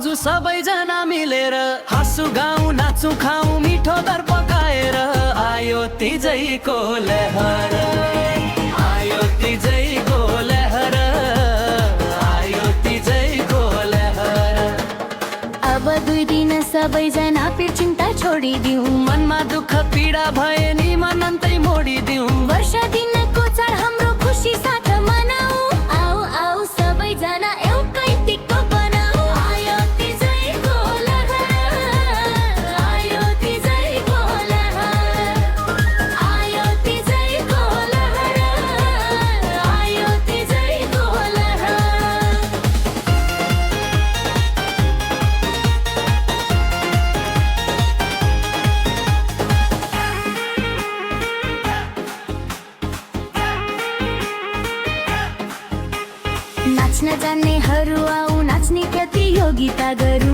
भाउजू सबैजना मिलेर हाँसु गाउँ नाचु खाऊ मिठो दर पकाएर आयो तीजैको लहर, आयो तीजैको लहर, आयो तीजैको लहर। अब 2 दिन सबैजना पिर चिन्ता छोडिदिउँ, मनमा दुःख पीडा भए नि मनन्तै मोडिदिउँ। वर्ष दिनको चाड हाम्रो खुसी साथ मनाऊ, आऊ आऊ सबैजना एउटै टिको बनाऊ। आयो तीजैको लहर, आयो तीजैको लहर, आयो तीजैको लहर, आयो तीजैको लहर। नाच्न जान्नेहरू आऊ नाच्ने प्रतियोगिता गरौँ,